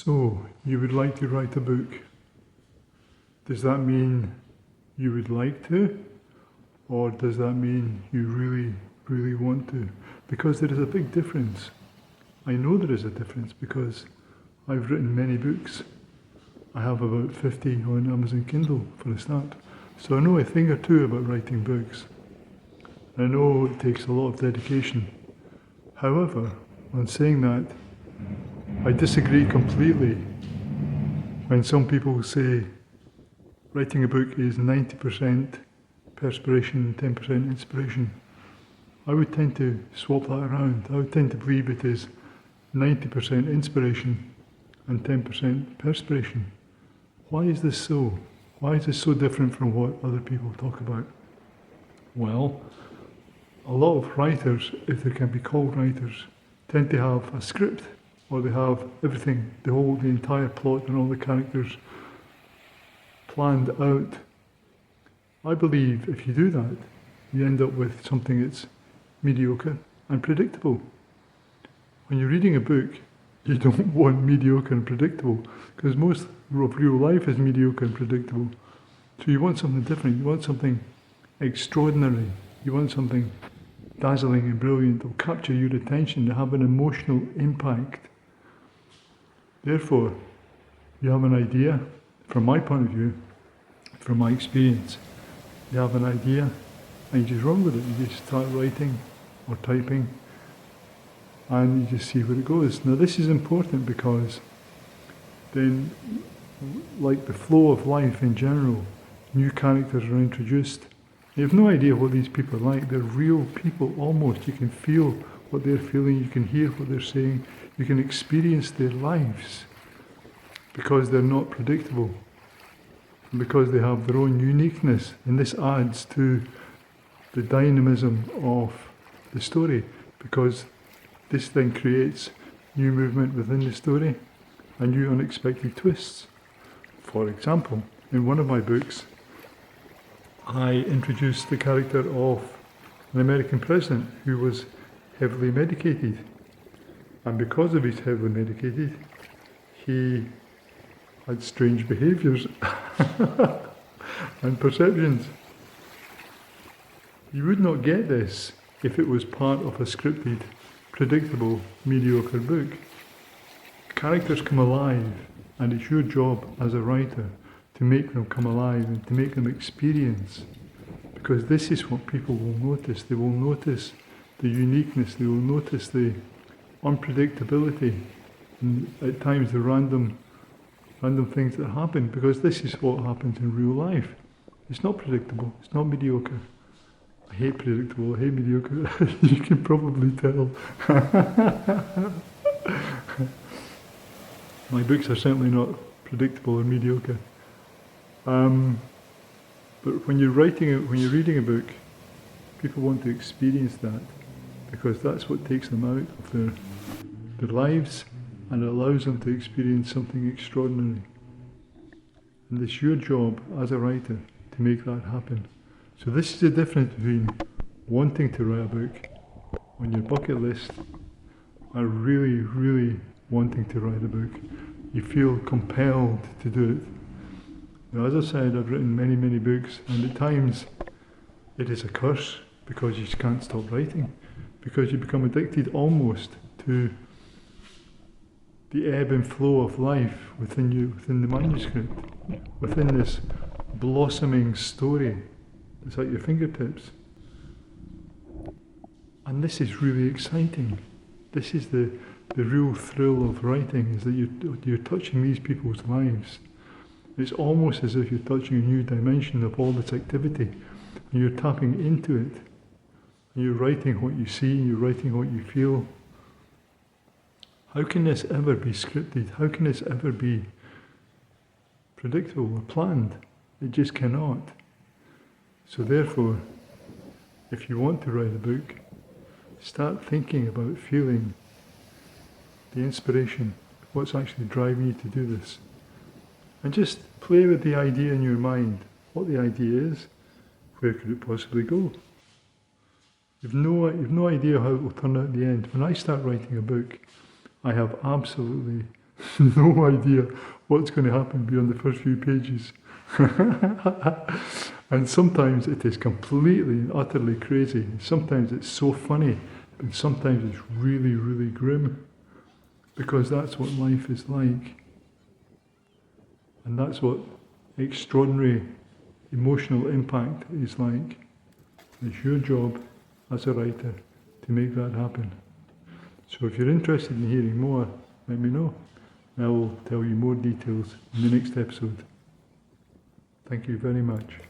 So, you would like to write a book. Does that mean you would like to? Or does that mean you really, really want to? Because there is a big difference. I know there is a difference because I've written many books. I have about 50 on Amazon Kindle for a start. So I know a thing or two about writing books. I know it takes a lot of dedication. However, on saying that, I disagree completely when some people say writing a book is 90% perspiration and 10% inspiration. I would tend to swap that around. I would tend to believe it is 90% inspiration and 10% perspiration. Why is this so? Why is this so different from what other people talk about? Well, a lot of writers, if they can be called writers, tend to have a script, or they have everything, the entire plot and all the characters planned out. I believe if you do that, you end up with something that's mediocre and predictable. When you're reading a book, you don't want mediocre and predictable, because most of real life is mediocre and predictable. So you want something different, you want something extraordinary, you want something dazzling and brilliant that will capture your attention, to have an emotional impact. Therefore, you have an idea, from my point of view, from my experience, you have an idea and you just run with it. You just start writing or typing and you just see where it goes. Now this is important because then, like the flow of life in general, new characters are introduced. You have no idea what these people are like. They're real people almost. You can feel what they're feeling, you can hear what they're saying, you can experience their lives because they're not predictable, because they have their own uniqueness, and this adds to the dynamism of the story, because this then creates new movement within the story and new unexpected twists. For example, in one of my books, I introduced the character of an American president who was heavily medicated, and because of his heavily medicated, he had strange behaviours and perceptions. You would not get this if it was part of a scripted, predictable, mediocre book. Characters come alive, and it's your job as a writer to make them come alive and to make them experience, because this is what people will notice. They will notice the uniqueness, they will notice the unpredictability, and at times the random things that happen, because this is what happens in real life. It's not predictable, it's not mediocre. I hate predictable, I hate mediocre. You can probably tell. My books are certainly not predictable or mediocre. But when you're reading a book, people want to experience that, because that's what takes them out of their lives, and it allows them to experience something extraordinary. And it's your job as a writer to make that happen. So this is the difference between wanting to write a book on your bucket list and really, really wanting to write a book. You feel compelled to do it. Now, as I said, I've written many, many books, and at times it is a curse because you just can't stop writing, because you become addicted almost to the ebb and flow of life within you, within the manuscript, within this blossoming story that's at your fingertips. And this is really exciting. This is the real thrill of writing, is that you're touching these people's lives. It's almost as if you're touching a new dimension of all this activity, and you're tapping into it, and you're writing what you see, you're writing what you feel. How can this ever be scripted? How can this ever be predictable or planned? It just cannot. So therefore, if you want to write a book, start thinking about feeling the inspiration, what's actually driving you to do this. And just play with the idea in your mind, what the idea is, where could it possibly go. You've no idea how it will turn out in the end. When I start writing a book, I have absolutely no idea what's going to happen beyond the first few pages. And sometimes it is completely and utterly crazy. Sometimes it's so funny, and sometimes it's really, really grim. Because that's what life is like. And that's what extraordinary emotional impact is like. It's your job as a writer to make that happen. So if you're interested in hearing more, let me know. I will tell you more details in the next episode. Thank you very much.